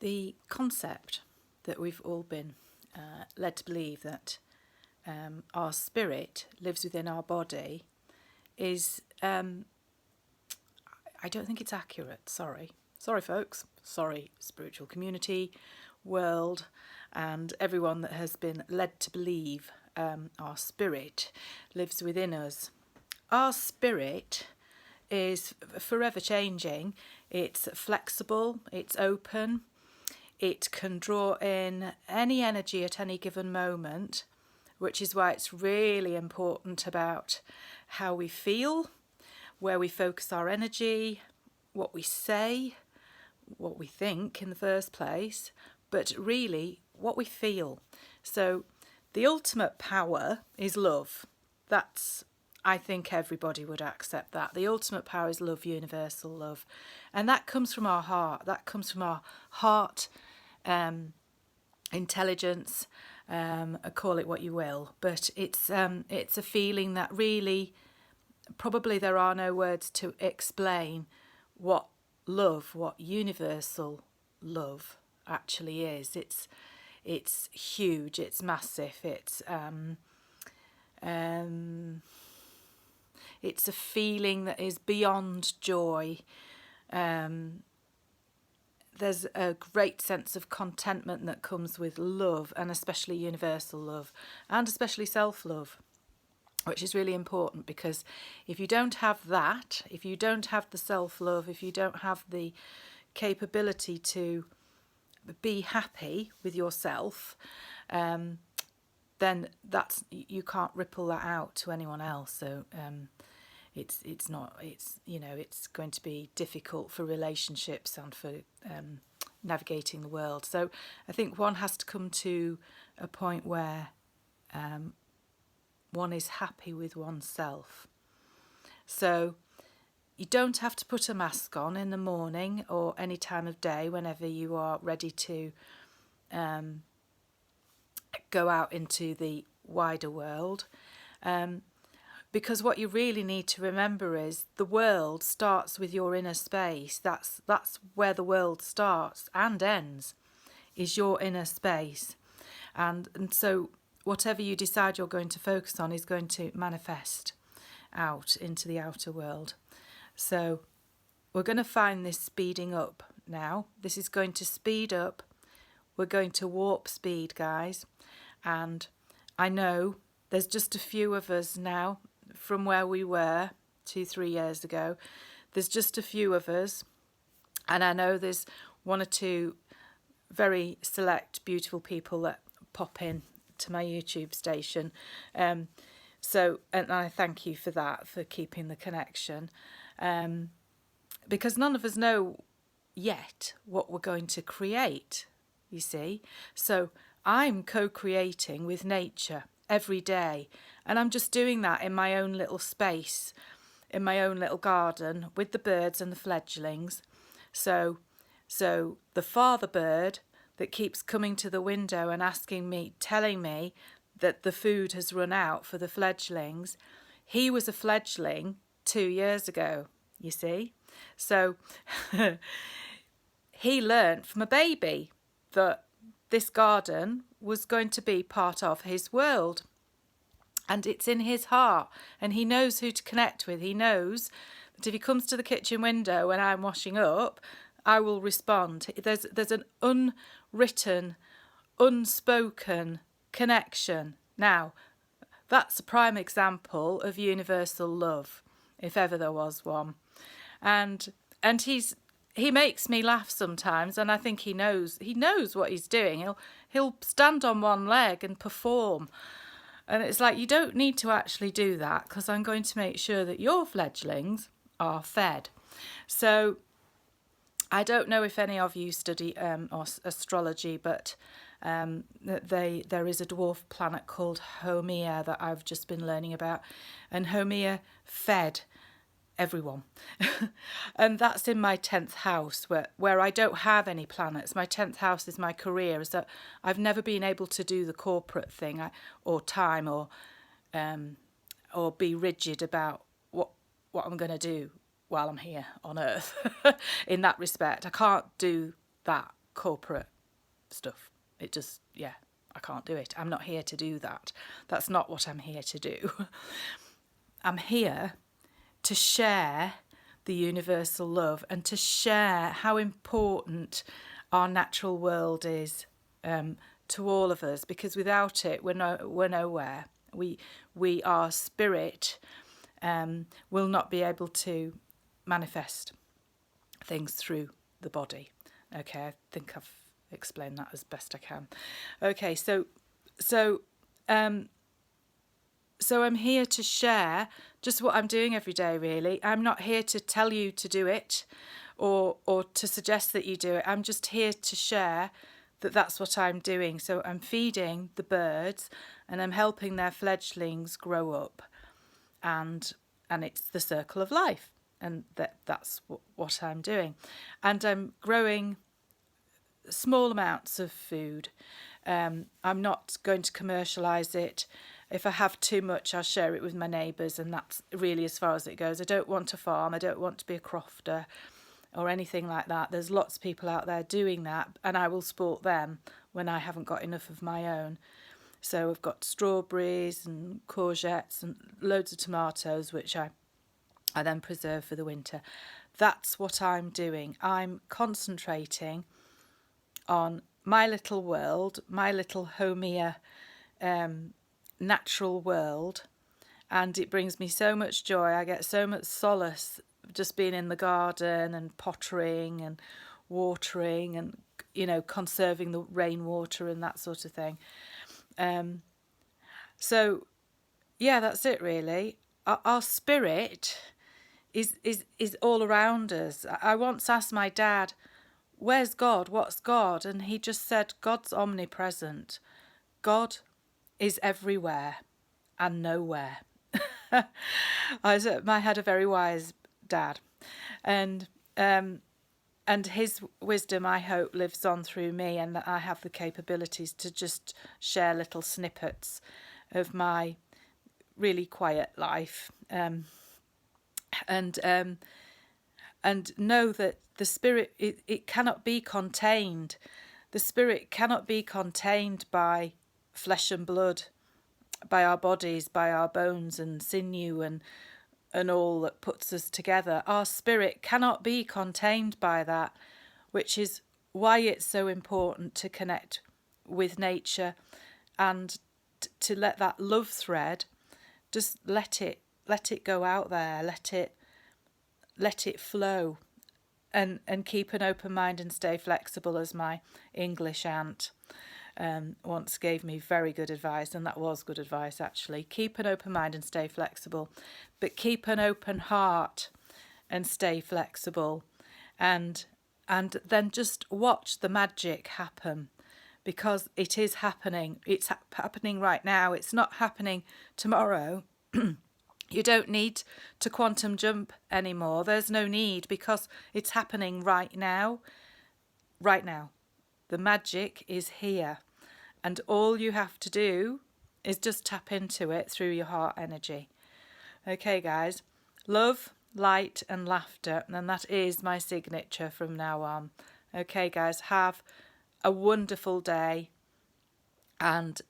The concept that we've all been led to believe that our spirit lives within our body is, I don't think it's accurate. Sorry, folks. Sorry, spiritual community, world, and everyone that has been led to believe our spirit lives within us. Our spirit is forever changing. It's flexible, it's open, it can draw in any energy at any given moment, which is why it's really important about how we feel, where we focus our energy, what we say, what we think in the first place, but really what we feel. So the ultimate power is love. I think everybody would accept that. The ultimate power is love, universal love. And that comes from our heart. That comes from our heart intelligence, call it what you will. But it's a feeling that really, probably there are no words to explain what love, what universal love actually is. It's huge, it's massive, it's a feeling that is beyond joy. There's a great sense of contentment that comes with love, and especially universal love, and especially self-love, which is really important, because if you don't have that, if you don't have the self-love, if you don't have the capability to be happy with yourself, then you can't ripple that out to anyone else. So it's going to be difficult for relationships and for navigating the world. So I think one has to come to a point where one is happy with oneself. So you don't have to put a mask on in the morning or any time of day whenever you are ready to go out into the wider world. Because what you really need to remember is the world starts with your inner space. That's where the world starts and ends, is your inner space. And so whatever you decide you're going to focus on is going to manifest out into the outer world. So we're going to find this speeding up now. This is going to speed up. We're going to warp speed, guys. And I know there's just a few of us now from where we were 2-3 years ago. There's just a few of us. And I know there's one or two very select, beautiful people that pop in to my YouTube station. And I thank you for that, for keeping the connection. Because none of us know yet what we're going to create, you see. So I'm co-creating with nature every day, and I'm just doing that in my own little space, in my own little garden with the birds and the fledglings. So the father bird that keeps coming to the window and telling me that the food has run out for the fledglings, he was a fledgling 2 years ago, you see. So he learnt from a baby that this garden was going to be part of his world, and it's in his heart, and he knows who to connect with. He knows that if he comes to the kitchen window when I'm washing up, I will respond. There's an unwritten, unspoken connection. Now, that's a prime example of universal love, if ever there was one. And he makes me laugh sometimes, and I think he knows what he's doing. He'll stand on one leg and perform, and it's like, you don't need to actually do that, because I'm going to make sure that your fledglings are fed. So I don't know if any of you study astrology, but there is a dwarf planet called Haumea that I've just been learning about, and Haumea fed everyone. And that's in my 10th house, where I don't have any planets. My 10th house is my career. So I've never been able to do the corporate thing, or time, or be rigid about what I'm going to do while I'm here on Earth. In that respect, I can't do that corporate stuff. It just, yeah, I can't do it. I'm not here to do that. That's not what I'm here to do. I'm here to share the universal love and to share how important our natural world is to all of us, because without it we're nowhere. Our spirit will not be able to manifest things through the body. Okay, I think I've explained that as best I can. Okay, so I'm here to share just what I'm doing every day, really. I'm not here to tell you to do it or to suggest that you do it. I'm just here to share that that's what I'm doing. So I'm feeding the birds and I'm helping their fledglings grow up, and it's the circle of life, and that's what I'm doing. And I'm growing small amounts of food. I'm not going to commercialise it. If I have too much, I'll share it with my neighbours, and that's really as far as it goes. I don't want to farm. I don't want to be a crofter or anything like that. There's lots of people out there doing that, and I will support them when I haven't got enough of my own. So I've got strawberries and courgettes and loads of tomatoes, which I then preserve for the winter. That's what I'm doing. I'm concentrating on my little world, my little homia natural world, and it brings me so much joy. I get so much solace just being in the garden and pottering and watering and, you know, conserving the rainwater and that sort of thing. So yeah, that's it really. Our spirit is all around us. I once asked my dad, where's God? What's God? And he just said, God's omnipresent. God is everywhere and nowhere. I had a very wise dad, and his wisdom, I hope, lives on through me, and that I have the capabilities to just share little snippets of my really quiet life, and know that the spirit, it cannot be contained. The spirit cannot be contained by flesh and blood, by our bodies, by our bones and sinew and all that puts us together. Our spirit cannot be contained by that, which is why it's so important to connect with nature and to let that love thread, just let it go out there, let it flow, and keep an open mind and stay flexible, as my English aunt once gave me very good advice, and that was good advice actually. Keep an open mind and stay flexible, but keep an open heart and stay flexible, and then just watch the magic happen, because it is happening. It's happening right now. It's not happening tomorrow. You don't need to quantum jump anymore. There's no need, because it's happening right now. Right now. The magic is here. And all you have to do is just tap into it through your heart energy. Okay, guys. Love, light and laughter. And that is my signature from now on. Okay, guys. Have a wonderful day. And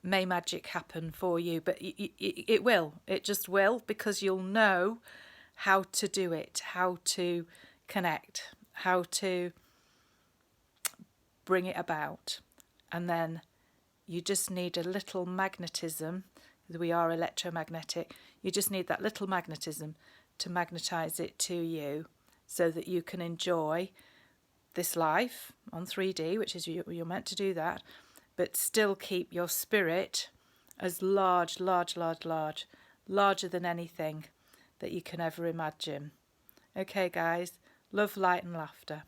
may magic happen for you. But it will. It just will, because you'll know how to do it, how to connect, how to bring it about. And then you just need a little magnetism. We are electromagnetic. You just need that little magnetism to magnetize it to you, so that you can enjoy this life on 3D, which is you're meant to do that, but still keep your spirit as larger than anything that you can ever imagine. Okay, guys, love, light and laughter.